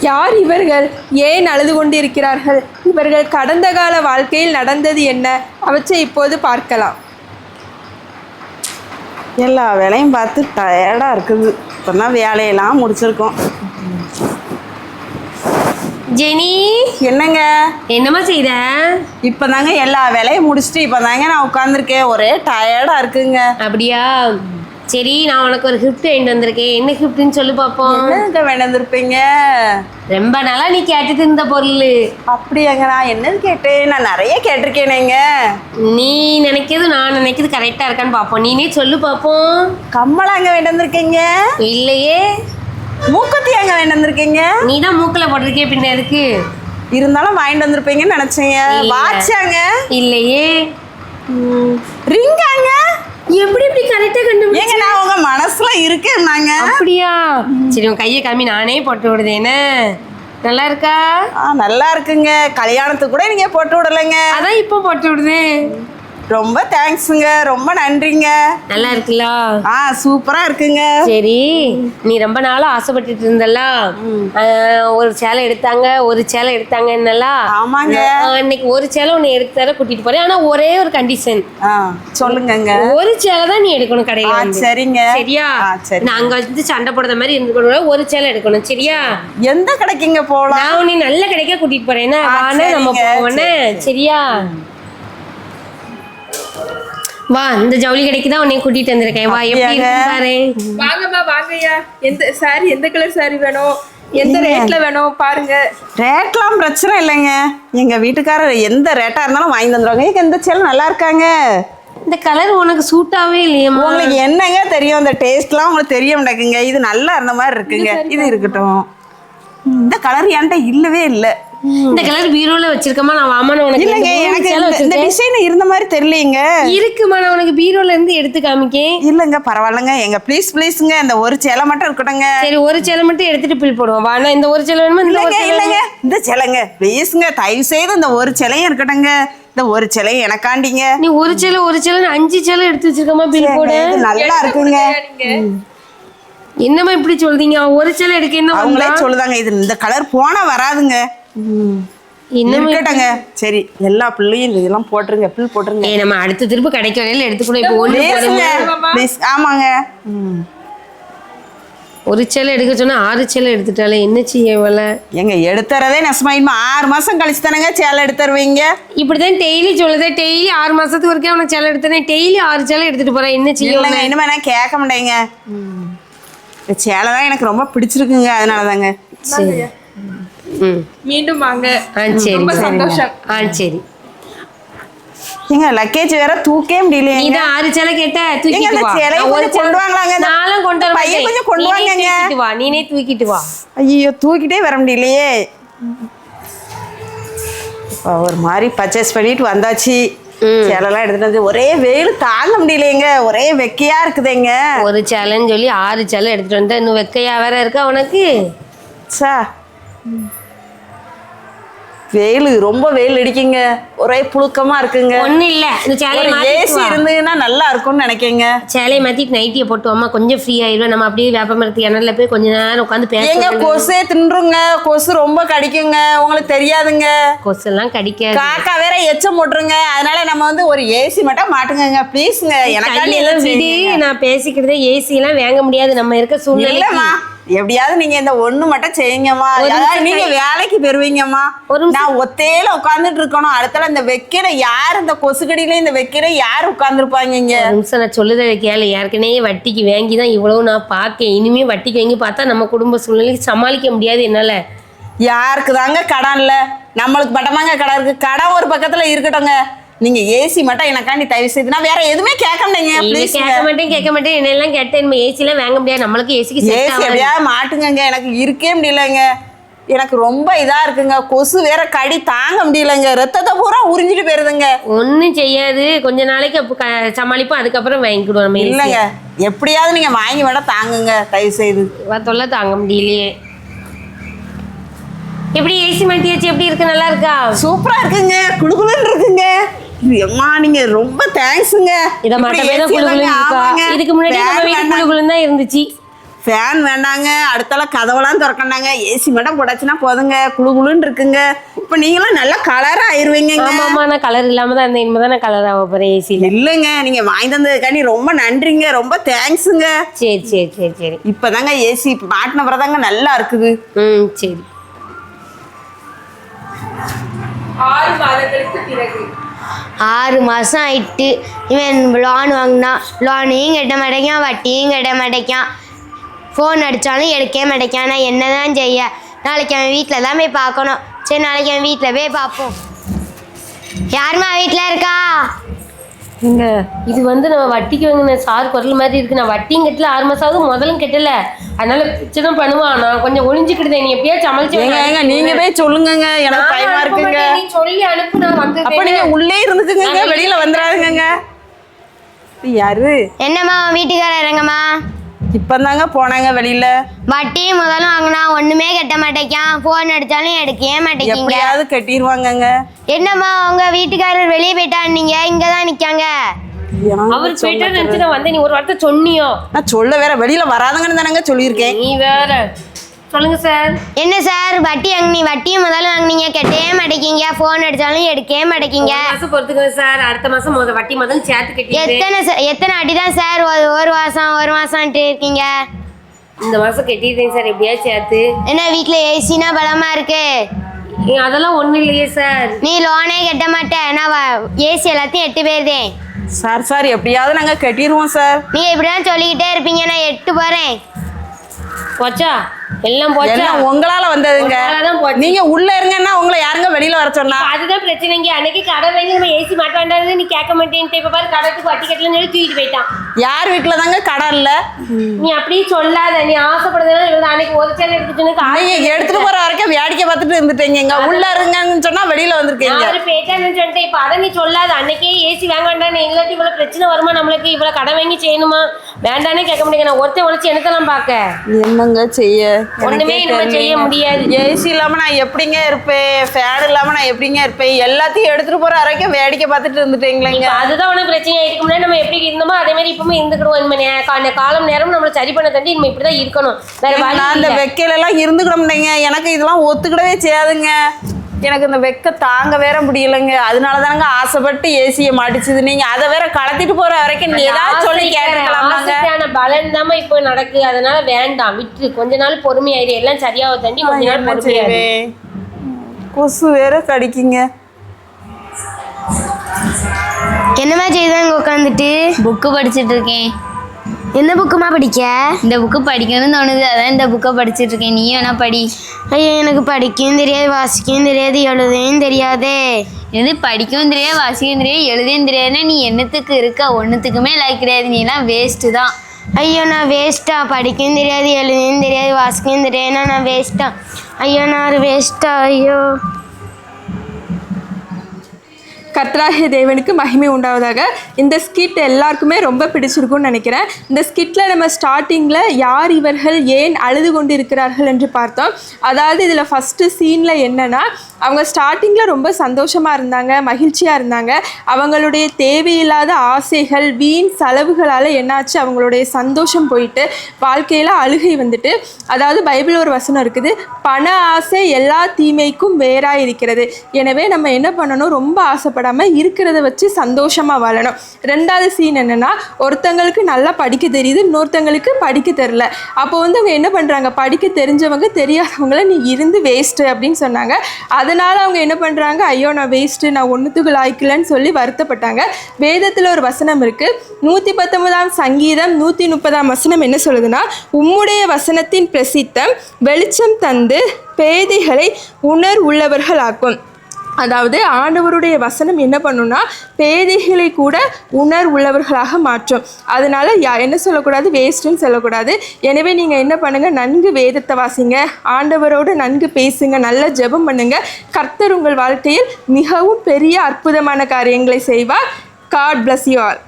யார் இவர்கள்? ஏன் அழுது கொண்டிருக்கிறார்கள்? இவர்கள் கடந்த கால வாழ்க்கையில் நடந்தது என்ன? அவற்றை இப்போது பார்க்கலாம். எல்லா வேலையும் பார்த்து டயர்டாக இருக்குது. இப்போ தான் வேலையெல்லாம் முடிச்சிருக்கோம். ஜெனி, என்னங்க? என்னம்மா செய்த? இப்போ தாங்க எல்லா வேலையும் முடிச்சுட்டு இப்போ தாங்க நான் உட்காந்துருக்கேன். ஒரே டயர்டாக இருக்குங்க. அப்படியா? சரி, நான் உனக்கு ஒரு கிஃப்ட் வாங்கிட்டு வந்திருக்கேன். என்ன கிஃப்ட்னு சொல்லி பார்ப்போம். என்னங்க வேண்டியிருப்பீங்க? ரொம்ப நாளா நீ கேட்டுட்டு இருந்த பொருள். அப்படியாங்க? நான் என்னது கேட்டேன்? நான் நிறைய கேட்டிருக்கேனேங்க. நீ நினைக்கிறது நான் நினைக்கிறது கரெக்டா இருக்கான்னு பார்ப்போம். நீனே சொல்லு பார்ப்போம். கம்மலாங்க வேண்டியிருக்கீங்க? இல்லையே. மூக்குத்தியாங்க வேண்டியிருக்கீங்க? நீ தான் மூக்கில் போட்டிருக்கே, பின்ன எதுக்கு? இருந்தாலும் வாங்கிட்டு வந்திருப்பீங்கன்னு நினைச்சீங்க. வாட்சாங்க? இல்லையே. ரிங்காங்க? எப்படி இப்படி கரெக்டா கண்டுபிடிச்சீங்க? நான் உங்க மனசுல இருக்கேன்னாங்க. அப்படியா? சரி, உன் கையை காமி, நானே போட்டு விடுதேனே. நல்லா இருக்கா? நல்லா இருக்குங்க. கல்யாணத்துக்கு கூட நீங்க போட்டு விடலைங்க. அதான் இப்போ போட்டு விடுதேன். ரொம்ப தேங்க்ஸுங்க. ரொம்ப நன்றிங்க. நல்லா இருக்குல்ல? சூப்பரா இருக்குங்க. சரி, நீ ரொம்ப நாளா ஆசைப்பட்டுட்டு இருந்தல்ல, ஒரு சேலை எடுத்தாங்க, ஒரு சேலை எடுத்தாங்கன்னல. ஆமாங்க. இன்னைக்கு ஒரு சேலை உன்னை எடுத்து தர கூட்டிட்டு போறேன். ஆனா ஒரே ஒரு கண்டிஷன். சொல்லுங்க. ஒரு சேலை தான் நீ எடுக்கணும் கடையில. சரிங்க. சரியா? நான் அங்க வந்து சண்டை போடுற மாதிரி இருந்துக்கணும். ஒரு சேலை எடுக்கணும். சரியா? எந்த கடைக்குங்க போலாம்? நான் உன்னை நல்ல கடைக்கா கூட்டிட்டு போறேன். நம்ம போவோன்னு. சரியா? வா, இந்த ஜவுளி கடைக்கு தான் உன்னை கூட்டிட்டு வந்திருக்கேன். வா, எப்படி இருக்கு பாரு. வாங்கம்மா, வாங்கய்யா. எந்த சாரி, எந்த கலர் சாரி வேணும், எந்த ரேட்ல வேணும் பாருங்க. ரேட்லாம் பிரச்சனை இல்லைங்க. எங்க வீட்டுக்காரர் எந்த ரேட்டா இருந்தாலும் வாங்கி தந்துடுவாங்க. எந்த சேலை நல்லா இருக்காங்க. இந்த கலர் உனக்கு சூட்டாவே இல்லையம்மா. உங்களுக்கு என்னங்க தெரியும்? இந்த டேஸ்ட்லாம் உங்களுக்கு தெரிய மாட்டேங்குங்க. இது நல்லா இருந்த மாதிரி இருக்குங்க. இது இருக்கட்டும். இந்த கலர் என்கிட்ட இல்லவே இல்லை. இந்த கலர் பீரோல வச்சிருக்கமா? நான் வாமா, நான் உனக்கு இல்லங்க, எனக்கு இந்த டிசைன் இருந்த மாதிரி தெரியலங்க. இருக்குமா, நான் உனக்கு பீரோல இருந்து எடுத்து காமிக்கேன். இல்லங்க, பரவாயில்லைங்க. எங்க ப்ளீஸ்ங்க, இந்த ஒரு சேலை மட்டும் இருக்கட்டுங்க. சரி, ஒரு சேலை மட்டும் எடுத்துட்டு பில் போடுவோம். வா, நான் இந்த ஒரு சேலை வேணுமா? இல்லங்க, இந்த சேலைங்க ப்ளீஸ்ங்க, தயவு செய்து இந்த ஒரு சேலையும் இருக்கட்டுங்க. இந்த ஒரு சேலையும் எனக்காண்டிங்க. நீ ஒரு சேலை 5 சேலை எடுத்து வச்சிருக்கமா? பில் போடு. நல்லா இருக்குங்க. என்னமா இப்படி சொல்றீங்க? ஒரு சேலை எடுக்க என்ன அவங்களே சொல்லுதாங்க. இது இந்த கலர் போனா வராதுங்க. இருக்கட்டங்க. சரி, எல்லா பிள்ளையும் இதெல்லாம் போட்டுருங்க. பில் போட்டுருங்க. நம்ம அடுத்த திரும்ப கடைக்கு வரையில எடுத்துக்கணும். இப்போ ஒண்ணு. ஆமாங்க. ஒரு சேலை எடுக்க சொன்னா 6 சேலை எடுத்துட்டாலே என்ன செய்யவல? எங்க எடுத்துறதே நெசமாயிமா 6 மாசம் கழிச்சு தானங்க சேலை எடுத்துருவீங்க. இப்படிதான் டெய்லி சொல்லுதே. டெய்லி 6 மாசத்துக்கு வரைக்கும் அவனை சேலை எடுத்தேன். டெய்லி 6 சேலை எடுத்துட்டு போறேன். என்ன செய்யல? இனிமே நான் கேட்க மாட்டேங்க. இந்த சேலை தான் எனக்கு ரொம்ப பிடிச்சிருக்குங்க. அதனாலதாங்க. சரி. மீண்டும் வாங்க. சரி, ரொம்ப சந்தோஷம். சரி. எங்க லக்கேஜ் வேற தூக்கவே முடியல. நீ தான் 6 சேலை கேட்ட, தூக்கிட்டு வா. ஒரு கொண்டு வாங்கலாங்க. நானும் கொண்டு வர பையன் கொஞ்சம் கொண்டு வாங்கங்க. வா, நீனே தூக்கிட்டு வா. ஐயோ, தூக்கிட்டே வர முடியலையே. ஒரு மாதிரி பர்ச்சேஸ் பண்ணிட்டு வந்தாச்சு. சேலைலாம் எடுத்துட்டு வந்து ஒரே வெயில் தாங்க முடியலையேங்க. ஒரே வெக்கையா இருக்குதுங்க. ஒரு சேலைன்னு சொல்லி 6 சேலை எடுத்துட்டு வந்தா இன்னும் வெக்கையா வேற இருக்கா உனக்கு? வெயில் ரொம்ப வெயில் அடிக்குங்க. ஒரே புழுக்கமா இருக்குங்க. ஒண்ணு இல்ல, இந்த சேலையை ஏசி இருந்ததுன்னா நல்லா இருக்கும்னு நினைக்கேங்க. சேலையை மாத்திட்டு நைட்டியை போட்டு அம்மா கொஞ்சம் ஃப்ரீ ஆயிடுவேன். நம்ம அப்படியே வேப்பமரத்து எண்ணெயில போய் கொஞ்ச நேரம் உட்காந்து பேசுங்க. கொசே தின்றுங்க. கொசு ரொம்ப கடிக்குங்க. உங்களுக்கு தெரியாதுங்க. கொசு எல்லாம் கடிக்க. காக்கா வேற எச்சம் போட்டுருங்க. அதனால நம்ம வந்து ஒரு ஏசி மட்டும் மாட்டுங்க ப்ளீஸ்ங்க. எனக்கு எல்லாம் விடு. நான் பேசிக்கிட்டதே ஏசி எல்லாம் வாங்க முடியாது நம்ம இருக்க சூழ்நிலைமா. எப்படியாவது நீங்க இந்த ஒண்ணு மட்டும் செய்யுங்கம்மா. நீங்க வேலைக்கு பெறுவீங்கம்மா. நான் ஒத்தையில உட்கார்ந்துட்டு இருக்கணும். அடுத்தால இந்த வெக்கையில யார், இந்த கொசுக்கடியில இந்த வெக்கையில யார் உட்கார்ந்துருப்பாங்க? நான் சொல்லுத கேளு. ஏற்கனவே வட்டிக்கு வாங்கி தான் இவ்வளவு நான் பார்க்கேன். இனிமே வட்டிக்கு வாங்கி பார்த்தா நம்ம குடும்ப சூழ்நிலைக்கு சமாளிக்க முடியாது என்னால. யாருக்கு தாங்க கடன் இல்ல? நம்மளுக்கு பட்டமாங்க கடன் இருக்கு. கடன் ஒரு பக்கத்துல இருக்கட்டும்ங்க. நீங்க ஏசி மட்டும் எனக்காண்டி தயவு செய்து. நான் வேற எதுவுமே கேட்க மாட்டேங்க. கேட்க மாட்டேன். என்னெல்லாம் கேட்டேன். ஏசி எல்லாம் வாங்க முடியாது நம்மளுக்கு. ஏசி எப்படியா மாட்டுங்க. எனக்கு இருக்கவே முடியலங்க. எனக்கு ரொம்ப இதா இருக்குங்க. கொசு வேற கடி தாங்க முடியலங்க. ரத்தத்தை பூரா உறிஞ்சிட்டு போயிருதுங்க. ஒன்னும் செய்யாது. கொஞ்ச நாளைக்கு சமாளிப்போம். அதுக்கப்புறம் வாங்கிக்கிடுவோம் நம்ம. இல்லைங்க, எப்படியாவது நீங்க வாங்கி வேணா தாங்குங்க தயவு செய்து. தொல்லை தாங்க முடியலையே. எப்படி ஏசி மாட்டியாச்சு? எப்படி இருக்கு? நல்லா இருக்கா? சூப்பரா இருக்குங்க. குளுகுளுன்னு இருக்குங்க. அம்மா, நீங்க ரொம்ப தேங்க்ஸ்ங்க. இத மட்டுமே தான் குளுகுளுன்னு இருக்கா? இதுக்கு முன்னாடி நம்ம வீட்டு குளுகுளுன்னு தான் இருந்துச்சு. ஃபேன் வேண்டாங்க, அடுத்தால கதவெல்லாம் திறக்கண்டாங்க, ஏசி மட்டும் போடாச்சுன்னா போதுங்க, குளு குளுன்னு இருக்குங்க. இப்போ நீங்களாம் நல்லா கலராக ஆயிடுவீங்க. ஆமாம்மா, நான் கலர் இல்லாமல் தான் இருந்தேன், இனிமேல் தான் நான் கலர் ஆக போகிறேன் ஏசியில். இல்லைங்க, நீங்கள் வாங்கி தந்ததுக்காண்டி ரொம்ப நன்றிங்க, ரொம்ப தேங்க்ஸுங்க. சரி சரி சரி சரி. இப்போ தாங்க ஏசி மாட்டின பிறகு தாங்க நல்லா இருக்குது. சரி. 6 மாதங்களுக்கு பிறகு 6 மாதம் ஆயிட்டு இவன் லோன் வாங்கினா, லோனையும் கட்ட மாட்டேக்கான், வட்டியும் கட்ட மாட்டேக்கான், ஃபோன் அடித்தாலும் எடுக்கவே மாட்டேக்கான். நான் என்ன தான் செய்ய? நாளைக்கு அவன் வீட்டில் தான் போய் பார்க்கணும். சரி, நாளைக்கு அவன் வீட்டில் போய் பார்ப்போம். யாரும்மா வீட்டில் இருக்கா? இங்க இது வந்து நம்ம வட்டிக்கு வாங்கின சார் குரல் மாதிரி இருக்கு. நான் வட்டியும் கட்டல, 6 மாசம் ஆகுது, முதலும் கட்டல, அதனால பிரச்சனை பண்ணுவான். நான் கொஞ்சம் ஒளிஞ்சுக்கிட்டேன், நீ எப்படியா சமாளிச்சு. நீங்க போய் சொல்லுங்க, எனக்கு பயமா இருக்குங்க. நீ சொல்லி அனுப்பு, நான் வந்து. அப்ப நீங்க உள்ளே இருந்துக்குங்க, வெளியில வந்துடாதுங்க. யாரு? என்னம்மா வீட்டுக்காரர் இறங்கம்மா? இப்பதாங்க போனாங்க வெளியில. வட்டியும் முதலும் வாங்கினா ஒன்றுமே கட்ட மாட்டேக்கான், ஃபோன் அடித்தாலும் எடுக்கவே மாட்டேங்கிங்க. எப்படியாவது கட்டிடுவாங்கங்க. என்னம்மா உங்க வீட்டுக்காரர் வெளியே போயிட்டான், நீங்க இங்கே தான் நிற்காங்க. அவர் போயிட்டு நினைச்சு நான் வந்தேன். நீ ஒரு வார்த்தை சொன்னியோ? நான் சொல்ல வேற வெளியில வராதங்கன்னு தானங்க சொல்லியிருக்கேன். நீ வேற. சொல்லுங்க சார். என்ன சார் வட்டி வட்டியும் முதல்ல வாங்கினீங்க, கட்டவே மாட்டேங்கிங்க, ஃபோன் அடித்தாலும் எடுக்கவே மாட்டேங்கிங்க. மாசம் பொறுத்துக்கோங்க சார், அடுத்த மாசம் வட்டி முதல்ல சேர்த்து கட்டி. எத்தனை அடி தான் சார் ஒரு மாசம்ட்டு இருக்கீங்க? இந்த மாசம் கட்டிட்டேன் சார், எப்படியா சேர்த்து. என்ன வீட்டில் ஏசினா பலமா இருக்கு? அதெல்லாம் ஒண்ணும் இல்லையே சார். நீ லோனே கட்ட மாட்டேன், நான் ஏசி எல்லாத்தையும் 8 போயிருந்தேன் சார். எப்படியாவது நாங்க கட்டிடுவோம் சார். நீங்க இப்படிதான் சொல்லிக்கிட்டே இருப்பீங்க, நான் 8 போறேன். போச்சா? எல்லாம் போச்சா? உங்களால வந்ததுங்க. நீங்க உள்ள இருங்கன்னா உங்களை யாருங்க வெளியில வர சொன்னா? அதுதான் பிரச்சனைங்க. அன்னைக்கு கடை வாங்கி நம்ம ஏசி மாட்ட வேண்டாம்னு நீ கேட்க மாட்டேன்ட்டு, இப்ப பாரு கடைக்கு வட்டி கட்டலன்னு சொல்லி தூக்கிட்டு போயிட்டான். யார் வீட்டுல தாங்க கடை இல்ல? நீ அப்படியே சொல்லாத, நீ ஆசைப்படுறதுனால அன்னைக்கு ஒரு சேலை எடுத்துட்டு நீங்க எடுத்துட்டு போற வரைக்கும் வேடிக்கை பார்த்துட்டு இருந்துட்டீங்க. உள்ள இருங்கன்னு சொன்னா வெளியில வந்திருக்கீங்க. யாரு போயிட்டான்னு சொல்லிட்டு இப்ப அதை நீ சொல்லாத. அன்னைக்கே ஏசி வாங்க வேண்டாம், இல்லாட்டி இவ்வளவு பிரச்சனை வருமா நம்மளுக்கு? இவ்வளவு கடை வாங்கி செய்யணுமா வேண்டானே கேட்க முடியாது. நான் ஒருத்தன் உழைச்சி என்னத்தெல்லாம் பாக்க என்னங்க செய்ய? ஒண்ணுமே நம்ம செய்ய முடியாது. ஏசி இல்லாம நான் எப்படிங்க இருப்பேன்? ஃபேன் இல்லாம நான் எப்படிங்க இருப்பேன்? எல்லாத்தையும் எடுத்துட்டு போற வரைக்கும் வேடிக்கை பார்த்துட்டு இருந்துட்டீங்களேங்க. அதுதான் உனக்கு பிரச்சனை. இதுக்கு முன்னாடி நம்ம எப்படி இருந்தோமோ அதே மாதிரி இப்பவுமே இருந்துக்கிடுவோம். இனிமே காலம் நேரம் நம்மள சரி பண்ண தண்டி இனிமே இப்படிதான் இருக்கணும். வேற நான் அந்த வெக்கையில எல்லாம் இருந்துக்கிட முடியுங்க. எனக்கு இதெல்லாம் ஒத்துக்கிடவே செய்யாதுங்க. எனக்கு இந்த வெக்க தாங்க வேற முடியலைங்க. அதனாலதாங்க ஆசைப்பட்டு ஏசியை மாட்டிச்சுது. நீங்க அதை வேற கலத்திட்டு போற வரைக்கும் நீ ஏதாவது சொல்லி கேட்டுக்கலாம்ங்க. பலன் தான் இப்போ நடக்கு. அதனால வேண்டாம், விட்டு கொஞ்ச நாள் பொறுமையாயிரு, எல்லாம் சரியாக தண்டி கொஞ்ச நாள் பொறுமையாயிரு. கொசு வேற கடிக்குங்க. என்னமா செய்தாங்க உட்காந்துட்டு? புக்கு படிச்சுட்டு இருக்கேன். என்ன புக்குமா படிக்க? இந்த புக்கு படிக்கணும்னு தோணுது, அதான் இந்த புக்கை படிச்சுட்டு இருக்கேன். நீ வேணா படி. ஐயோ, எனக்கு படிக்கவும் தெரியாது, வாசிக்கவும் தெரியாது, எழுதவும் தெரியாதே. இது படிக்கவும் தெரியாது, வாசிக்கவும் தெரியாது, எழுதவும் தெரியாதுன்னா நீ என்னத்துக்கு இருக்க? ஒன்றுத்துக்குமே லைக் கிடையாது, நீ எல்லாம் வேஸ்ட்டு தான். ஐயோ, நான் வேஸ்ட்டா? படிக்கவும் தெரியாது, எழுதவும் தெரியாது, வாசிக்கவும் தெரியாதுன்னா நான் வேஸ்ட்டா? ஐயோ, நான் ஒரு வேஸ்ட்டா? ஐயோ. கர்த்தராகிய தேவனுக்கு மகிமை உண்டாவதாக. இந்த ஸ்கிட் எல்லாருக்குமே ரொம்ப பிடிச்சிருக்கும்னு நினைக்கிறேன். இந்த ஸ்கிட்டில் நம்ம ஸ்டார்டிங்கில் யார் இவர்கள் ஏன் அழுது கொண்டு இருக்கிறார்கள் என்று பார்த்தோம். அதாவது இதில் ஃபஸ்ட்டு சீனில் என்னென்னா, அவங்க ஸ்டார்டிங்கில் ரொம்ப சந்தோஷமாக இருந்தாங்க, மகிழ்ச்சியாக இருந்தாங்க. அவங்களுடைய தேவையில்லாத ஆசைகள் வீண் செலவுகளால் என்னாச்சு, அவங்களுடைய சந்தோஷம் போயிட்டு வாழ்க்கையில் அழுகை வந்துட்டு. அதாவது பைபிள் ஒரு வசனம் இருக்குது, பண ஆசை எல்லா தீமைக்கும் வேறாக இருக்கிறது. எனவே நம்ம என்ன பண்ணணும், ரொம்ப ஆசைப்படாமல் இருக்கிறத வச்சு சந்தோஷமாக வாழணும். ரெண்டாவது சீன் என்னென்னா, ஒருத்தங்களுக்கு நல்லா படிக்க தெரியுது, இன்னொருத்தங்களுக்கு படிக்க தெரில. அப்போ வந்து அவங்க என்ன பண்ணுறாங்க, படிக்க தெரிஞ்சவங்க தெரியாதவங்கள நீ இருந்து வேஸ்ட்டு அப்படின்னு சொன்னாங்க. அதனால் அவங்க என்ன பண்ணுறாங்க, ஐயோ நான் வேஸ்ட்டு, நான் ஒன்றுத்துக்கு லாய்க்கலன்னு சொல்லி வருத்தப்பட்டாங்க. வேதத்தில் ஒரு வசனம் இருக்குது, 119 சங்கீதம் 130 வசனம் என்ன சொல்லுதுன்னா, உம்முடைய வசனத்தின் பிரசித்தம் வெளிச்சம் தந்து பேதைகளை உள்ளவர்களாக்கும். அதாவது ஆண்டவருடைய வசனம் என்ன பண்ணுன்னா, பேதைகளை கூட உள்ளவர்களாக மாற்றும். அதனால் என்ன சொல்லக்கூடாது, வேஸ்ட்டுன்னு சொல்லக்கூடாது. எனவே நீங்கள் என்ன பண்ணுங்கள், நன்கு வேதத்தை வாசிங்க, ஆண்டவரோடு நன்கு பேசுங்க, நல்ல ஜெபம் பண்ணுங்க. கர்த்தர் உங்கள் வாழ்க்கையில் மிகவும் பெரிய அற்புதமான காரியங்களை செய்வார். God bless you all.